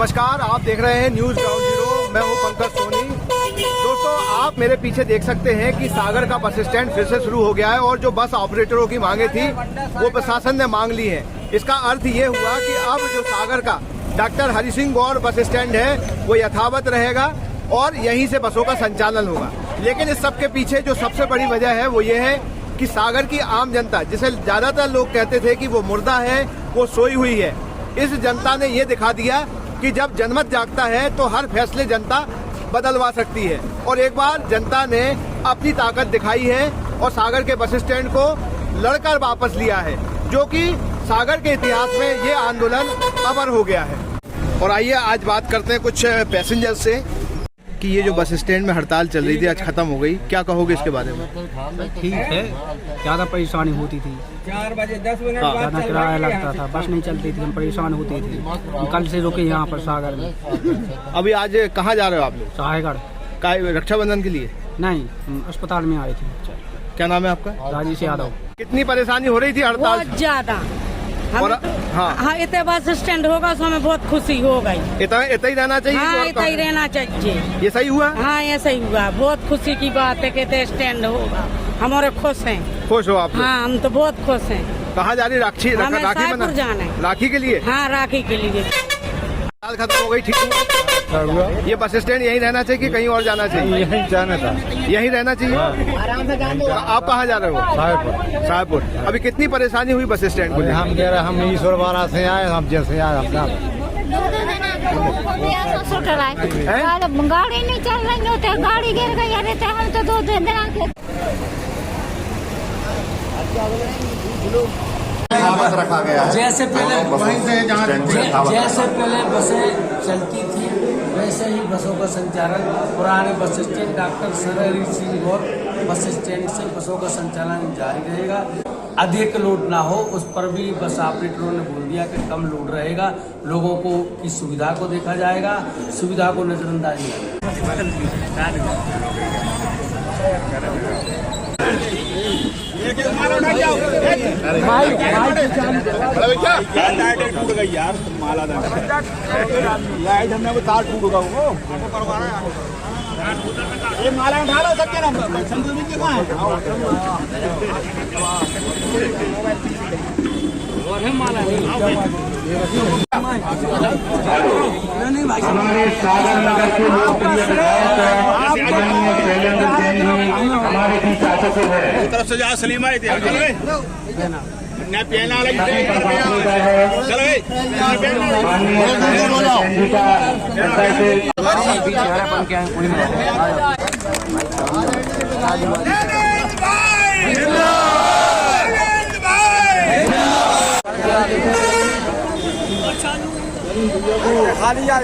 नमस्कार, आप देख रहे हैं न्यूज ग्राउंड जीरो। मैं हूं पंकज सोनी। दोस्तों, आप मेरे पीछे देख सकते हैं कि सागर का बस स्टैंड फिर से शुरू हो गया है और जो बस ऑपरेटरों की मांगे थी वो प्रशासन ने मांग ली है। इसका अर्थ ये हुआ कि अब जो सागर का doctor Hari Singh Gaur bus stand है वो यथावत रहेगा और यहीं से बसों का संचालन होगा। लेकिन इस सब के पीछे जो सबसे बड़ी वजह है वो ये है कि सागर की आम जनता, जिसे ज्यादातर लोग कहते थे कि वो मुर्दा है, वो सोई हुई है, इस जनता ने ये दिखा दिया कि जब जनमत जागता है तो हर फैसले जनता बदलवा सकती है। और एक बार जनता ने अपनी ताकत दिखाई है और सागर के बस स्टैंड को लड़कर वापस लिया है, जो कि सागर के इतिहास में ये आंदोलन अमर हो गया है। और आइए आज बात करते हैं कुछ पैसेंजर से कि ये जो बस स्टैंड में हड़ताल चल रही थी आज खत्म हो गई, क्या कहोगे इसके बारे में? ठीक है, ज़्यादा परेशानी होती थी, 4 बजे 10 मिनट ज़्यादा किराया लगता था, बस नहीं चलती थी, हम परेशान होती थी। कल से रुके यहाँ पर सागर में। अभी आज कहाँ जा रहे हो आप लोग? सहायगढ़। का रक्षाबंधन के लिए? नहीं, हम अस्पताल में आए थे। क्या नाम है आपका? राजेश यादव। कितनी परेशानी हो रही थी हड़ताल? बहुत ज्यादा। और हाँ, इतने बस स्टैंड होगा तो हमें बहुत खुशी हो गई। इतना ही रहना चाहिए। हाँ, इतना ही रहना चाहिए। ये सही हुआ? हाँ, ऐसा ही हुआ। बहुत खुशी की बात है कि इतने स्टैंड होगा। हमारे खुश हैं। खुश हो आप? हाँ, हम तो बहुत खुश हैं। कहाँ जा रही? राखी सायपुर जाना है। राखी के लिए? हाँ, राखी के लिए। हड़ताल खत्म हो गई, ठीक हुआ? ये बस स्टैंड यहीं रहना चाहिए कि कहीं और जाना चाहिए? यहीं जाना था। यहीं रहना चाहिए। आप कहाँ जा रहे हो? साहेबपुर। साहेबपुर। अभी कितनी परेशानी हुई बस स्टैंड को? हम कह रहे हम ईश्वर वाला से आए, हम जैसे आए अपना गाड़ी नहीं चल रही होते, गाड़ी गिर गई रहते, हम तो 2 दिन रखा गया है। जैसे पहले बसें चलती थी वैसे ही बसों का संचालन पुराने bus stand doctor Hari Singh Gaur bus stand से बसों का संचालन जारी रहेगा। अधिक लोड ना हो उस पर भी बस ऑपरेटरों ने बोल दिया कि कम लोड रहेगा, लोगों को की सुविधा को देखा जाएगा, सुविधा को नजरअंदाज नहीं। टूट गई यार, माला लाइट हमने वो तार टूट गया वो ये माला उठा लो सबके नाम हमारे सागर नगर के लोकप्रिय हमारे बीच आ चुके हैं। तरफ से जहाँ सलीम आए थे खाली यार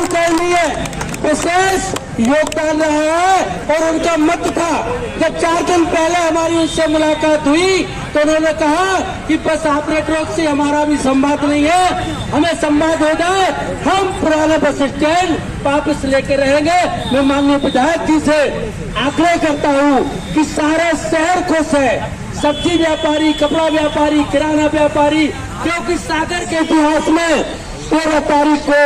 के लिए विशेष योगदान रहा है और उनका मत था। जब 4 दिन पहले हमारी उनसे मुलाकात हुई तो उन्होंने कहा कि बस ऑपरेटरों से हमारा भी संवाद नहीं है, हमें संवाद हो जाए, हम पुराना बस स्टैंड वापस लेके रहेंगे। मैं माननीय विधायक जी से आग्रह करता हूँ कि सारा शहर खुश है, सब्जी व्यापारी, कपड़ा व्यापारी, किराना व्यापारी, क्योंकि सागर के इतिहास में 13 तारीख को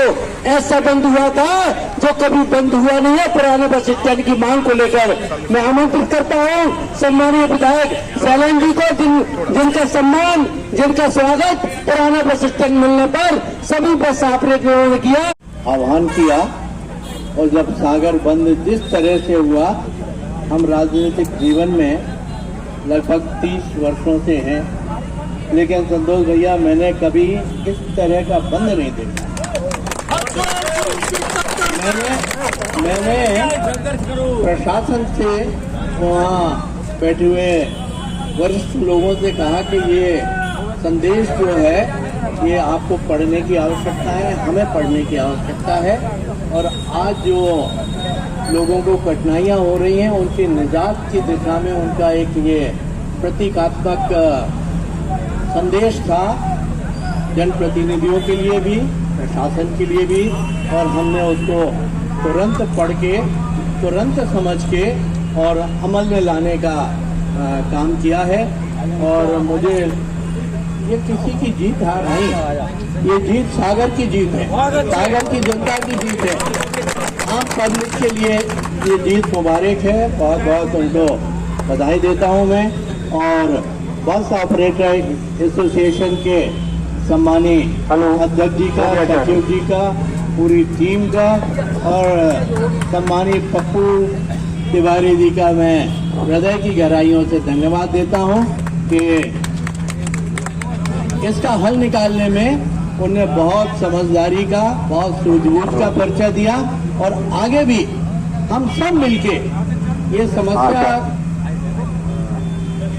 ऐसा बंद हुआ था जो कभी बंद हुआ नहीं है पुराने बस स्टैंड की मांग को लेकर। मैं आमंत्रित करता हूँ सम्मानीय विधायक सैलन जी को, जिनका सम्मान, जिनका स्वागत पुराना बस स्टैंड मिलने पर सभी बस ऑपरेटरों ने किया, आह्वान किया। और जब सागर बंद जिस तरह से हुआ, हम राजनीतिक जीवन में लगभग 30 वर्षों से हैं, लेकिन संतोष भैया मैंने कभी इस तरह का बंद नहीं देखा। मैंने प्रशासन से, वहाँ बैठे हुए वरिष्ठ लोगों से कहा कि ये संदेश जो है ये आपको पढ़ने की आवश्यकता है, हमें पढ़ने की आवश्यकता है। और आज जो लोगों को कठिनाइयाँ हो रही हैं उनकी निजात की दिशा में उनका एक ये प्रतीकात्मक संदेश था, जनप्रतिनिधियों के लिए भी, प्रशासन के लिए भी। और हमने उसको तुरंत पढ़ के, तुरंत समझ के और अमल में लाने का काम किया है। और मुझे ये किसी की जीत हार नहीं, ये जीत सागर की जीत है, सागर की जनता की जीत है। आम पब्लिक के लिए ये जीत मुबारक है, बहुत बहुत उनको बधाई देता हूँ मैं। और बस ऑपरेटर एसोसिएशन के सम्मानित अध्यक्ष जी का, सचिव जी का, पूरी टीम का और सम्मानित पप्पू तिवारी जी का मैं हृदय की गहराइयों से धन्यवाद देता हूं कि इसका हल निकालने में उन्होंने बहुत समझदारी का, बहुत सूझबूझ का परिचय दिया। और आगे भी हम सब मिलके ये समस्या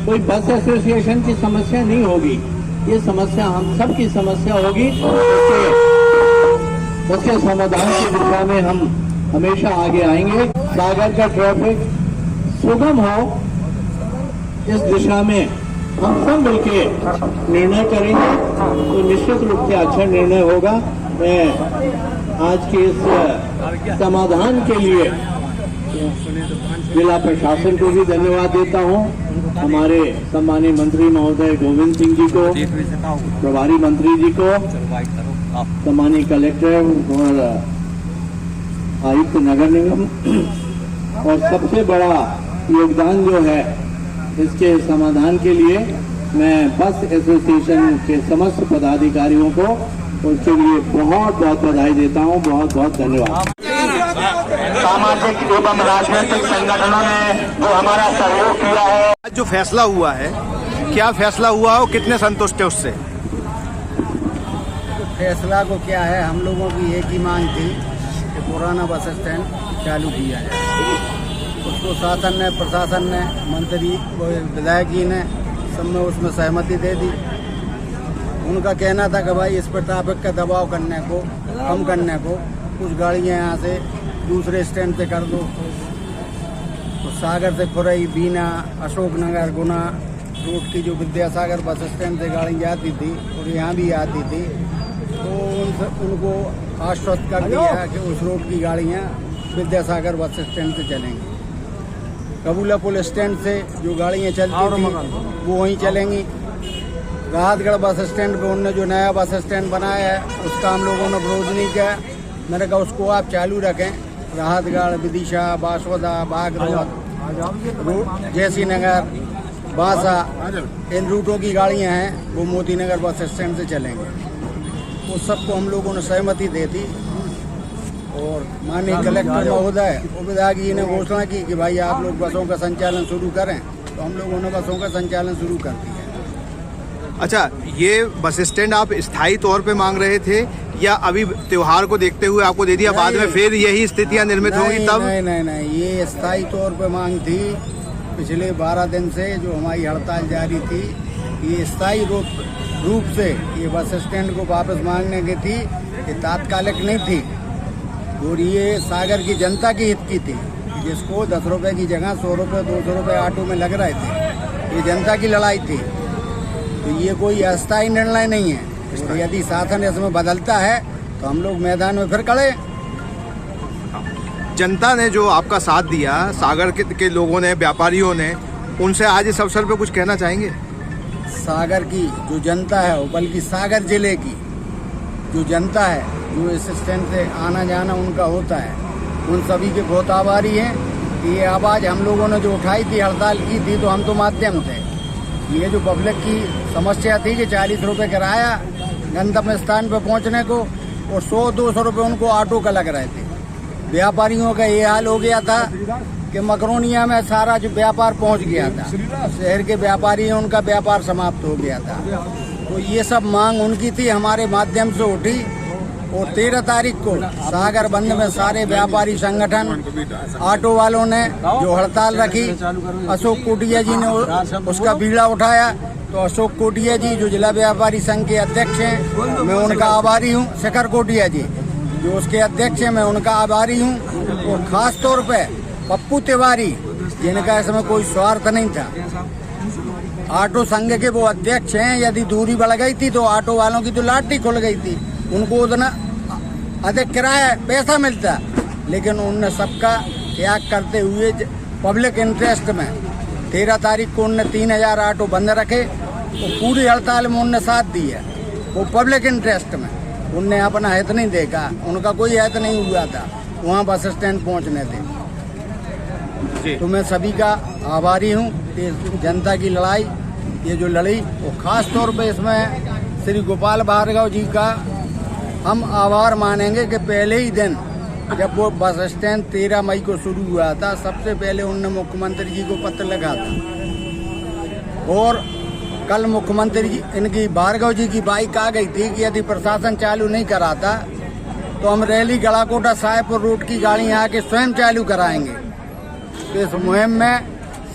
कोई बस एसोसिएशन की समस्या नहीं होगी, ये समस्या हम सब की समस्या होगी। उसके समाधान की दिशा में हम हमेशा आगे आएंगे। सागर का ट्रैफिक सुगम हो, इस दिशा में हम सब मिलके निर्णय करेंगे तो निश्चित रूप से अच्छा निर्णय होगा। मैं आज के इस समाधान के लिए जिला प्रशासन को भी धन्यवाद देता हूं, हमारे सम्मानित मंत्री महोदय गोविंद सिंह जी को, प्रभारी मंत्री जी को, सम्मानित कलेक्टर और आयुक्त नगर निगम, और सबसे बड़ा योगदान जो है इसके समाधान के लिए मैं बस एसोसिएशन के समस्त पदाधिकारियों को उसके लिए बहुत बहुत बधाई देता हूं। बहुत बहुत धन्यवाद। सामाजिक एवं राजनीतिक संगठनों ने जो हमारा सहयोग किया है। आज जो फैसला हुआ है, क्या फैसला हुआ हो, कितने संतुष्ट है उससे? फैसला को क्या है, हम लोगों की एक ही मांग थी कि पुराना बस स्टैंड चालू किया जाए। उसको शासन ने, प्रशासन ने, मंत्री, विधायक जी ने सब में उसमें सहमति दे दी। उनका कहना था कि भाई इस पर ट्रैफिक का दबाव करने को, कम करने को कुछ गाड़ियां यहाँ से दूसरे स्टैंड से कर दो। तो सागर से खुरई, बीना, अशोकनगर, गुना रोड की जो विद्यासागर बस स्टैंड से गाड़ी जाती थी और यहाँ भी आती थी, तो उनको आश्वस्त कर दिया कि उस रोड की गाड़ियाँ विद्यासागर बस स्टैंड से चलेंगी। कबूला पुल स्टैंड से जो गाड़ियाँ चलती थी वो वहीं चलेंगी। राहतगढ़ बस स्टैंड पे उन्होंने जो नया बस स्टैंड बनाया है उसका हम लोगों ने विरोध नहीं किया। मैंने कहा उसको आप चालू रखें। राहतगढ़, विदिशा, बासवदा, बागरोड, जैसी नगर, बांसा, इन रूटों की गाड़ियां हैं वो मोती नगर बस स्टैंड से चलेंगे। उस सबको हम लोगों ने सहमति दे दी और माननीय कलेक्टर महोदय और विधायक जी ने घोषणा की कि भाई आप लोग बसों का संचालन शुरू करें, तो हम लोगों ने बसों का संचालन शुरू कर दिया। अच्छा, ये बस स्टैंड आप स्थायी तौर पे मांग रहे थे या अभी त्योहार को देखते हुए आपको दे दिया, बाद में फिर यही स्थितियां निर्मित होंगी तब? नहीं, ये स्थायी तौर पे मांग थी। पिछले 12 दिन से जो हमारी हड़ताल जारी थी, ये स्थायी रूप से ये बस स्टैंड को वापस मांगने की थी, ये तात्कालिक नहीं थी। और ये सागर की जनता की हित की थी, जिसको 10 रुपए की जगह 100 रुपए, 200 रुपए ऑटो में लग रहे थे। ये जनता की लड़ाई थी, तो ये कोई अस्थायी निर्णय नहीं है। तो यदि शासन इसमें बदलता है तो हम लोग मैदान में फिर खड़े। जनता ने जो आपका साथ दिया, सागर के लोगों ने, व्यापारियों ने, उनसे आज इस अवसर पे कुछ कहना चाहेंगे? सागर की जो जनता है, बल्कि सागर जिले की जो जनता है, जो इस स्टैंड से आना जाना उनका होता है, उन सभी के बहुत आभारी हैं। ये आवाज़ हम लोगों ने जो उठाई थी, हड़ताल की थी, तो हम तो माध्यम थे। ये जो पब्लिक की समस्या थी कि 40 रुपये किराया गंतव्य स्थान पर पहुंचने को और 100-200 रुपये उनको ऑटो का लग रहे थे। व्यापारियों का ये हाल हो गया था कि मकरोनिया में सारा जो व्यापार पहुंच गया था, शहर के व्यापारी हैं, उनका व्यापार समाप्त हो गया था। तो ये सब मांग उनकी थी, हमारे माध्यम से उठी। और 13 तारीख को सागर बंद में सारे व्यापारी संगठन, ऑटो वालों ने जो हड़ताल रखी, अशोक कोटिया जी ने उसका बीड़ा उठाया। तो अशोक कोटिया जी जो जिला व्यापारी संघ के अध्यक्ष हैं, मैं उनका आभारी हूँ। शेखर कोटिया जी जो उसके अध्यक्ष हैं, मैं उनका आभारी हूँ। और खास तौर पे पप्पू तिवारी, जिनका इसमें कोई स्वार्थ नहीं था, ऑटो संघ के वो अध्यक्ष हैं। यदि दूरी बढ़ गई थी तो ऑटो वालों की तो लाठी खुल गई थी, उनको उतना अधिक किराया पैसा मिलता, लेकिन उनने सबका त्याग करते हुए पब्लिक इंटरेस्ट में 13 तारीख को उनने 3000 ऑटो बंद रखे, वो पूरी हड़ताल में उनने साथ दी है, वो पब्लिक इंटरेस्ट में। उनने अपना हित नहीं देखा, उनका कोई हित नहीं हुआ था वहाँ बस स्टैंड पहुँचने थे। तो मैं सभी का आभारी हूँ कि जनता की लड़ाई ये जो लड़ी, वो खास तौर पे इसमें श्री गोपाल भार्गव जी का हम आभार मानेंगे कि पहले ही दिन जब वो बस स्टैंड 13 मई को शुरू हुआ था, सबसे पहले उनने मुख्यमंत्री जी को पत्र लिखा था। और कल मुख्यमंत्री जी इनकी भार्गव जी की बाइक आ गई थी कि यदि प्रशासन चालू नहीं कराता तो हम रैली गलाकोटा साहेबपुर रोड की गाड़ियाँ आके स्वयं चालू कराएंगे। तो इस मुहिम में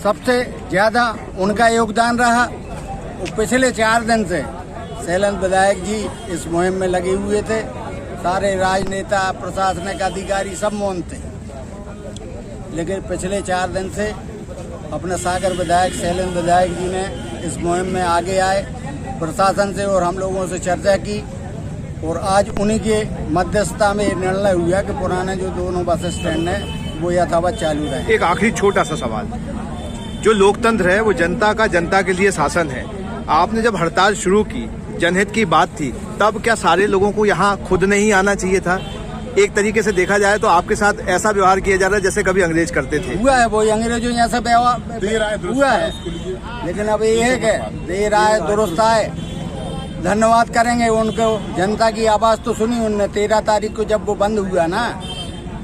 सबसे ज़्यादा उनका योगदान रहा। वो पिछले 4 दिन से शैलेंद्र विधायक जी इस मुहिम में लगे हुए थे, सारे राजनेता प्रशासनिक अधिकारी सब मौन थे, लेकिन पिछले 4 दिन से अपने सागर विधायक शैलेंद्र विधायक जी ने इस मुहिम में आगे आए, प्रशासन से और हम लोगों से चर्चा की, और आज उन्हीं के मध्यस्थता में निर्णय हुआ कि पुराने जो दोनों बस स्टैंड हैं वो यथावत चालू रहे। एक आखिरी छोटा सा सवाल, जो लोकतंत्र है वो जनता का, जनता के लिए शासन है। आपने जब हड़ताल शुरू की, जनहित की बात थी, तब क्या सारे लोगों को यहाँ खुद नहीं आना चाहिए था? एक तरीके से देखा जाए तो आपके साथ ऐसा व्यवहार किया जा रहा है जैसे कभी अंग्रेज करते थे। हुआ है, वो अंग्रेजों जैसा व्यवहार हुआ है, लेकिन अब ये है कि देर आए दुरुस्त आए। धन्यवाद करेंगे उनको, जनता की आवाज तो सुनी उनने। 13 तारीख को जब वो बंद हुआ ना,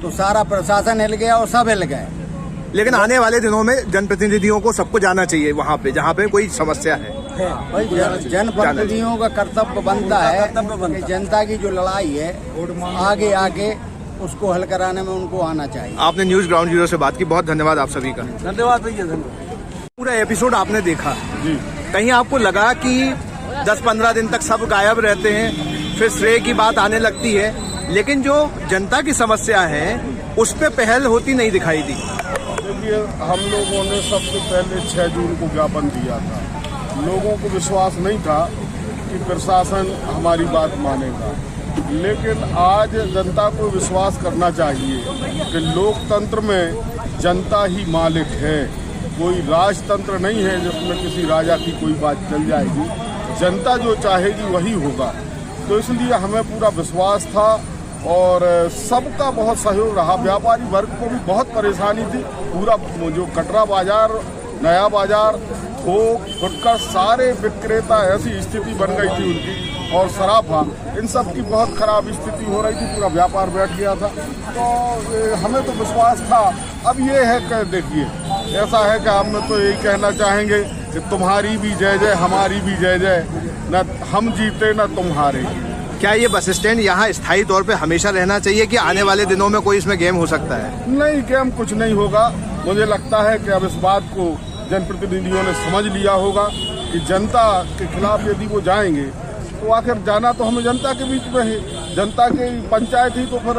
तो सारा प्रशासन हिल गया और सब हिल गए। लेकिन आने वाले दिनों में जनप्रतिनिधियों को सबको जाना चाहिए वहाँ पे जहाँ पे कोई समस्या है। भाई जनप्रतिनिधियों का कर्तव्य बनता है कि जनता की जो लड़ाई है आगे आके उसको हल कराने में उनको आना चाहिए। आपने न्यूज ग्राउंड जीरो से बात की, बहुत धन्यवाद आप सभी का। धन्यवाद भैया, धन्यवाद। पूरा एपिसोड आपने देखा, कहीं आपको लगा कि 10-15 दिन तक सब गायब रहते हैं, फिर श्रेय की बात आने लगती है, लेकिन जो जनता की समस्या है उस पे पहल होती नहीं दिखाई दी? देखिए, हम लोगों ने सबसे पहले 6 जून को ज्ञापन दिया था। लोगों को विश्वास नहीं था कि प्रशासन हमारी बात मानेगा, लेकिन आज जनता को विश्वास करना चाहिए कि लोकतंत्र में जनता ही मालिक है। कोई राजतंत्र नहीं है जिसमें किसी राजा की कोई बात चल जाएगी। जनता जो चाहेगी वही होगा। तो इसलिए हमें पूरा विश्वास था और सबका बहुत सहयोग रहा। व्यापारी वर्ग को भी बहुत परेशानी थी। पूरा जो कटरा बाजार, नया बाजार, थोक, फुटकर, सारे विक्रेता, ऐसी स्थिति बन गई थी उनकी, और सराफा, इन सब की बहुत खराब स्थिति हो रही थी। पूरा व्यापार बैठ गया था। तो हमें तो विश्वास था। अब ये है कि देखिए, ऐसा है कि हम तो यही कहना चाहेंगे कि तुम्हारी भी जय जय, हमारी भी जय जय, न हम जीते न तुम हारे। क्या ये बस स्टैंड यहाँ स्थायी तौर पे हमेशा रहना चाहिए कि आने वाले दिनों में कोई इसमें गेम हो सकता है? नहीं, गेम कुछ नहीं होगा। मुझे लगता है कि अब इस बात को जनप्रतिनिधियों ने समझ लिया होगा कि जनता के खिलाफ यदि वो जाएंगे तो आखिर जाना तो हमें जनता के बीच में है। जनता की पंचायत ही तो फिर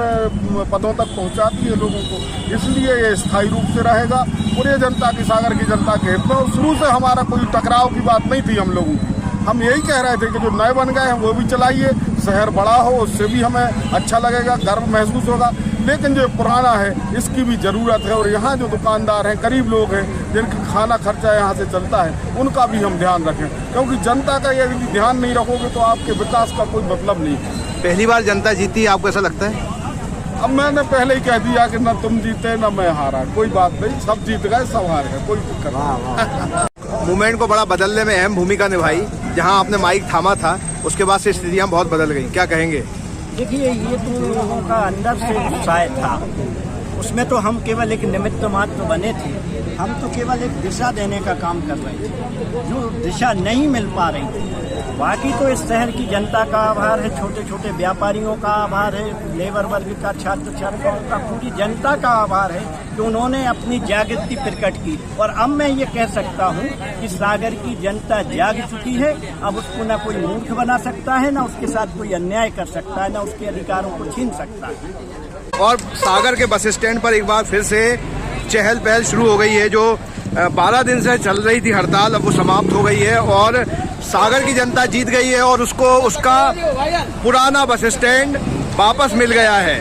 पदों तक पहुंचाती है लोगों को, इसलिए ये स्थायी रूप से रहेगा। पूरे जनता की, सागर की जनता के हित में। और शुरू से हमारा कोई टकराव की बात नहीं थी हम लोगों की। हम यही कह रहे थे कि जो नए बन गए हैं वो भी चलाइए, शहर बड़ा हो उससे भी हमें अच्छा लगेगा, गर्व महसूस होगा। लेकिन जो पुराना है इसकी भी ज़रूरत है। और यहाँ जो दुकानदार हैं, गरीब लोग हैं, जिनका खाना खर्चा यहाँ से चलता है, उनका भी हम ध्यान रखें, क्योंकि जनता का यदि ध्यान नहीं रखोगे तो आपके विकास का कोई मतलब नहीं है। पहली बार जनता जीती है, आपको ऐसा लगता है? अब मैंने पहले ही कह दिया कि न तुम जीते न मैं हारा। कोई बात नहीं, सब जीत गए, सब हार गए, कोई दिक्कत नहीं। मूवमेंट को बड़ा बदलने में अहम भूमिका निभाई। जहां आपने माइक थामा था उसके बाद से स्थितियां बहुत बदल गई, क्या कहेंगे? देखिए, ये तो लोगों का अंदर से उत्साह था, उसमें तो हम केवल एक निमित्त मात्र बने थे। हम तो केवल एक दिशा देने का काम कर रहे थे, जो दिशा नहीं मिल पा रही थी। बाकी तो इस शहर की जनता का आभार है, छोटे छोटे व्यापारियों का आभार है, लेबर वर्ग का, छात्र छात्राओं का, पूरी जनता का आभार है कि उन्होंने अपनी जागृति प्रकट की। और अब मैं ये कह सकता हूँ कि सागर की जनता जाग चुकी है। अब उसको न कोई मूर्ख बना सकता है, न उसके साथ कोई अन्याय कर सकता है, न उसके अधिकारों को छीन सकता है। और सागर के बस स्टैंड पर एक बार फिर से चहल पहल शुरू हो गई है। जो 12 दिन से चल रही थी हड़ताल, अब वो समाप्त हो गई है और सागर की जनता जीत गई है और उसको उसका पुराना बस स्टैंड वापस मिल गया है।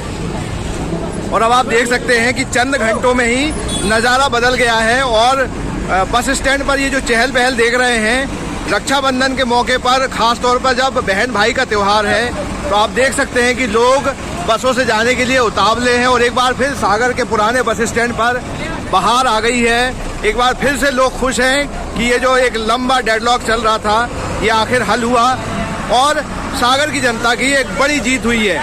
और अब आप देख सकते हैं कि चंद घंटों में ही नज़ारा बदल गया है और बस स्टैंड पर ये जो चहल पहल देख रहे हैं, रक्षाबंधन के मौके पर, खास तौर पर जब बहन भाई का त्यौहार है, तो आप देख सकते हैं कि लोग बसों से जाने के लिए उतावले हैं। और एक बार फिर सागर के पुराने बस स्टैंड पर बहार आ गई है। एक बार फिर से लोग खुश हैं कि ये जो एक लंबा डेडलॉक चल रहा था, ये आखिर हल हुआ और सागर की जनता की एक बड़ी जीत हुई है।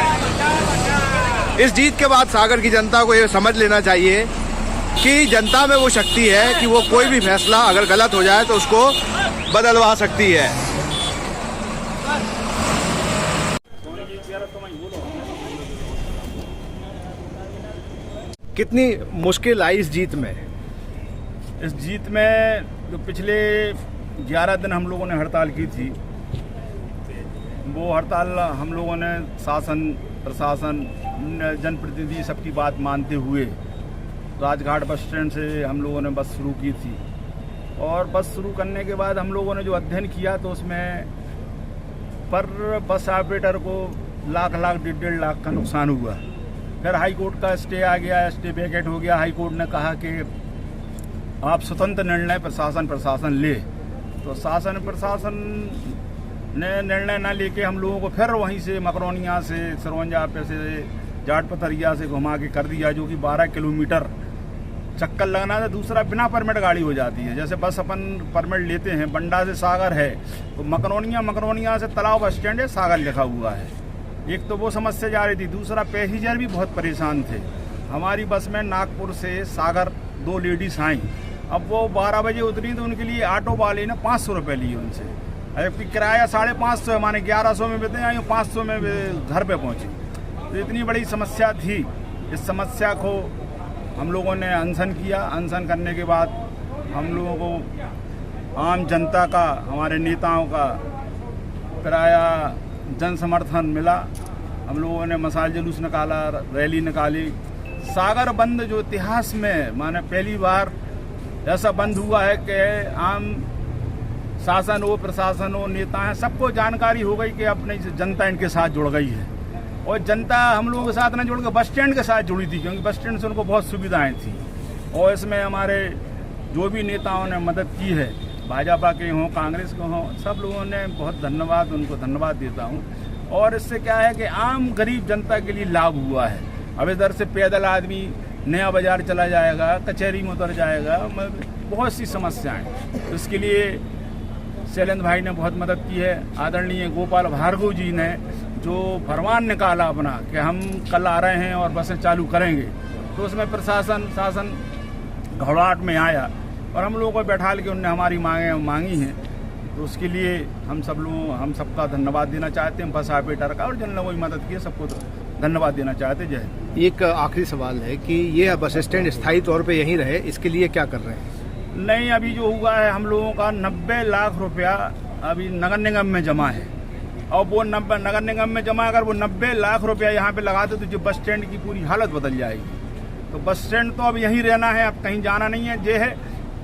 इस जीत के बाद सागर की जनता को ये समझ लेना चाहिए कि जनता में वो शक्ति है कि वो कोई भी फैसला अगर गलत हो जाए तो उसको बदलवा सकती है। कितनी मुश्किल आई इस जीत में? इस जीत में जो पिछले 11 दिन हम लोगों ने हड़ताल की थी, वो हड़ताल हम लोगों ने शासन, प्रशासन, जनप्रतिनिधि सबकी बात मानते हुए राजघाट बस स्टैंड से हम लोगों ने बस शुरू की थी। और बस शुरू करने के बाद हम लोगों ने जो अध्ययन किया तो उसमें पर बस ऑपरेटर को लाख 1.5 लाख का नुकसान हुआ। फिर हाई कोर्ट का स्टे आ गया, स्टे वैकेट हो गया। हाई कोर्ट ने कहा कि आप स्वतंत्र निर्णय प्रशासन ले, तो शासन प्रशासन ने निर्णय न लेके हम लोगों को फिर वहीं से मकरोनिया से, सरवंजा पे से, जाट पथरिया से घुमा के कर दिया, जो कि 12 किलोमीटर चक्कर लगना था। दूसरा, बिना परमिट गाड़ी हो जाती है। जैसे बस अपन परमिट लेते हैं, बंडा से सागर है तो मकरोनिया से तालाब बस स्टैंड है, सागर लिखा हुआ है। एक तो वो समस्या जा रही थी। दूसरा, पैसेंजर भी बहुत परेशान थे। हमारी बस में नागपुर से सागर 2 लेडीज आई। अब वो 12 बजे उतरी तो उनके लिए ऑटो वाले ने 500 रुपये लिए उनसे। अब किराया 550 है, माने 1100 में बेते आई, 500 में घर पे पहुंची। तो इतनी बड़ी समस्या थी। इस समस्या को हम लोगों ने अनशन किया। अनशन करने के बाद हम लोगों को आम जनता का, हमारे नेताओं का प्राया जन समर्थन मिला। हम लोगों ने मसाल जुलूस निकाला, रैली निकाली। सागर बंद जो इतिहास में माने पहली बार ऐसा बंद हुआ है कि आम शासन हो, प्रशासन हो, नेता हैं, सबको जानकारी हो गई कि अपनी जनता इनके साथ जुड़ गई है। और जनता हम लोगों के साथ न जुड़ के बस स्टैंड के साथ जुड़ी थी, क्योंकि बस स्टैंड से उनको बहुत सुविधाएं थी। और इसमें हमारे जो भी नेताओं ने मदद की है, भाजपा के हों, कांग्रेस के हों, सब लोगों ने बहुत धन्यवाद, उनको धन्यवाद देता हूँ। और इससे क्या है कि आम गरीब जनता के लिए लाभ हुआ है। अब इधर से पैदल आदमी नया बाजार चला जाएगा, कचहरी में उतर जाएगा, बहुत सी समस्याएं। इसके लिए शैलेंद्र भाई ने बहुत मदद की है। आदरणीय गोपाल भार्गव जी ने जो फरमान निकाला अपना कि हम कल आ रहे हैं और बसें चालू करेंगे, तो उसमें प्रशासन, शासन घबराहट में आया और हम लोगों को बैठा के उनने हमारी मांगी हैं। तो उसके लिए हम सबका धन्यवाद देना चाहते हैं, बस ऑपरेटर का और जिन लोगों की मदद की है सबको धन्यवाद देना चाहते। जय हिंद। एक आखिरी सवाल है कि ये बस स्टैंड स्थायी तौर पे यहीं रहे, इसके लिए क्या कर रहे हैं? नहीं, अभी जो हुआ है हम लोगों का 90 लाख रुपया अभी नगर निगम में जमा है। और वो नगर निगम में जमा, अगर वो 90 लाख रुपया यहाँ पे लगाते तो जो बस स्टैंड की पूरी हालत बदल जाएगी। तो बस स्टैंड तो अब यहीं रहना है, अब कहीं जाना नहीं है। ये है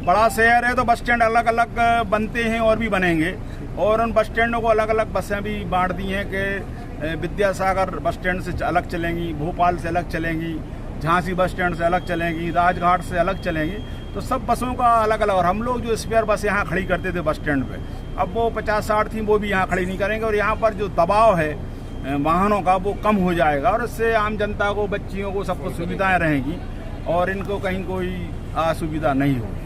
बड़ा शहर है तो बस स्टैंड अलग अलग बनते हैं और भी बनेंगे। और उन बस स्टैंडों को अलग अलग बसें भी बांट दी हैं कि विद्यासागर बस स्टैंड से अलग चलेंगी, भोपाल से अलग चलेंगी, झांसी बस स्टैंड से अलग चलेंगी, राजघाट से अलग चलेंगी। तो सब बसों का अलग अलग। और हम लोग जो स्पेयर बस यहाँ खड़ी करते थे बस स्टैंड पे, अब वो 50-60 थी, वो भी यहाँ खड़ी नहीं करेंगे। और यहाँ पर जो दबाव है वाहनों का वो कम हो जाएगा और इससे आम जनता को, बच्चियों को, सबको सुविधाएं रहेंगी और इनको कहीं कोई असुविधा नहीं होगी।